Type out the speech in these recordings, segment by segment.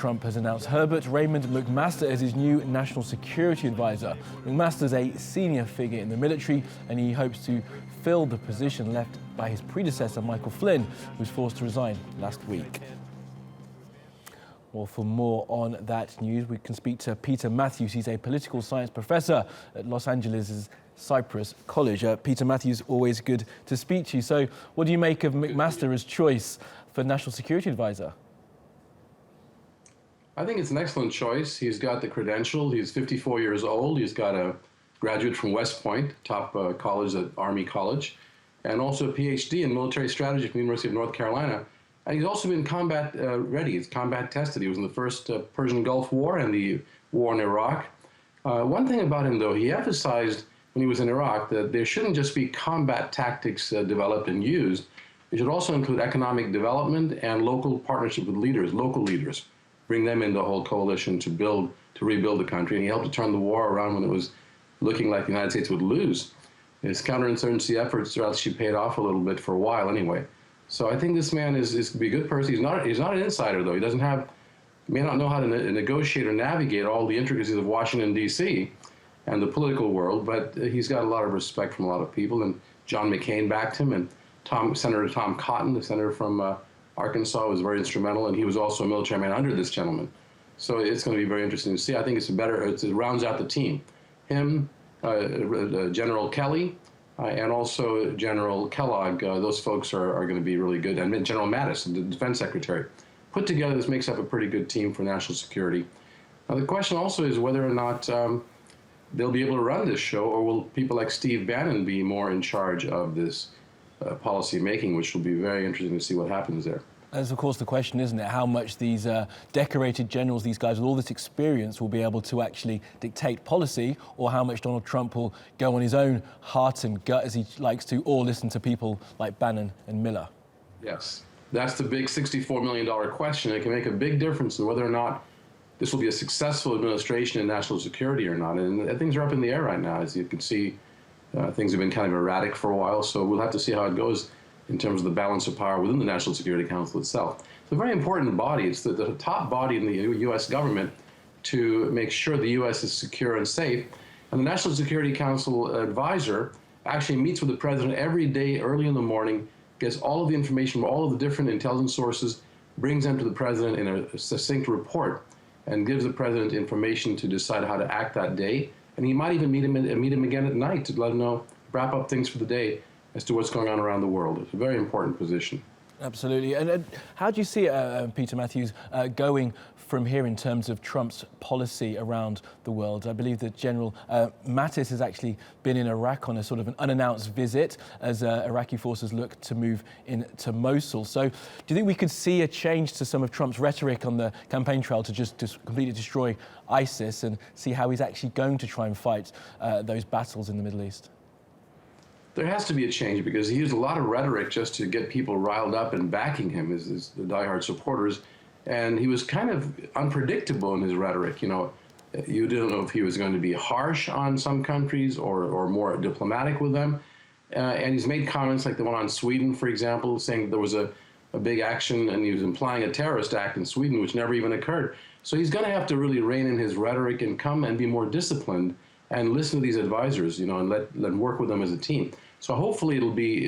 Trump has announced Herbert Raymond McMaster as his new national security advisor. McMaster's a senior figure in the military, and he hopes to fill the position left by his predecessor, Michael Flynn, who was forced to resign last week. Well, for more on that news, we can speak to Peter Mathews. He's a political science professor at Los Angeles' Cypress College. Peter Mathews, always good to speak to you. So what do you make of McMaster's choice for National Security Advisor? I think it's an excellent choice. He's got the credential. He's 54 years old. He's got a graduate from West Point, top college at Army College, and also a PhD in military strategy from the University of North Carolina. And he's also been combat ready. He's combat tested. He was in the first Persian Gulf War and the war in Iraq. One thing about him, though, he emphasized when he was in Iraq that there shouldn't just be combat tactics developed and used. It should also include economic development and local partnership with leaders, local leaders. Bring them into the whole coalition to rebuild the country. And he helped to turn the war around when it was looking like the United States would lose. His counterinsurgency efforts actually paid off a little bit for a while anyway. So I think this man is going to be a good person. He's not an insider, though. He may not know how to negotiate or navigate all the intricacies of Washington, D.C. and the political world, but he's got a lot of respect from a lot of people. And John McCain backed him, and Senator Tom Cotton, the senator from Arkansas, was very instrumental, and he was also a military man under this gentleman. So it's going to be very interesting to see. I think it rounds out the team. Him, General Kelly, and also General Kellogg, those folks are going to be really good. And General Mattis, the defense secretary. Put together, this makes up a pretty good team for national security. Now, the question also is whether or not they'll be able to run this show, or will people like Steve Bannon be more in charge of this policy making, which will be very interesting to see what happens there. That's, of course, the question, isn't it? How much these decorated generals, these guys with all this experience, will be able to actually dictate policy, or how much Donald Trump will go on his own heart and gut, as he likes to, or listen to people like Bannon and Miller. Yes, that's the big $64 million question. It can make a big difference in whether or not this will be a successful administration in national security or not. And things are up in the air right now, as you can see. Things have been kind of erratic for a while, so we'll have to see how it goes in terms of the balance of power within the National Security Council itself. It's a very important body. It's the top body in the U.S. government to make sure the U.S. is secure and safe. And the National Security Council advisor actually meets with the president every day early in the morning, gets all of the information from all of the different intelligence sources, brings them to the president in a succinct report, and gives the president information to decide how to act that day. And he might even meet him again at night to let him know, wrap up things for the day as to what's going on around the world. It's a very important position. Absolutely. And how do you see it, Peter Mathews, going from here in terms of Trump's policy around the world? I believe that General Mattis has actually been in Iraq on a sort of an unannounced visit as Iraqi forces look to move into Mosul. So do you think we could see a change to some of Trump's rhetoric on the campaign trail to just completely destroy ISIS, and see how he's actually going to try and fight those battles in the Middle East? There has to be a change, because he used a lot of rhetoric just to get people riled up and backing him as the diehard supporters. And he was kind of unpredictable in his rhetoric. You know, you didn't know if he was going to be harsh on some countries or more diplomatic with them. And he's made comments like the one on Sweden, for example, saying there was a big action, and he was implying a terrorist act in Sweden, which never even occurred. So he's going to have to really rein in his rhetoric and come and be more disciplined and listen to these advisors, you know, and let them work with them as a team. So hopefully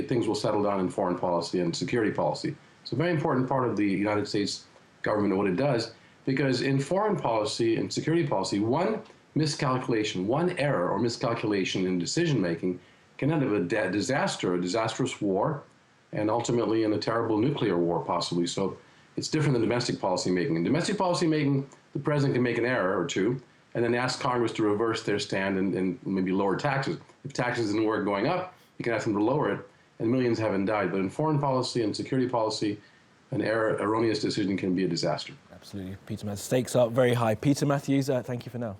things will settle down in foreign policy and security policy. It's a very important part of the United States government and what it does, because in foreign policy and security policy, one miscalculation, one error or miscalculation in decision-making can end up a disaster, a disastrous war, and ultimately in a terrible nuclear war, possibly. So it's different than domestic policy making. In domestic policy making, the president can make an error or two, and then ask Congress to reverse their stand and maybe lower taxes. If taxes didn't work going up, you can ask them to lower it, and millions haven't died. But in foreign policy and security policy, an erroneous decision can be a disaster. Absolutely. Peter Mathews, stakes are very high. Peter Mathews, thank you for now.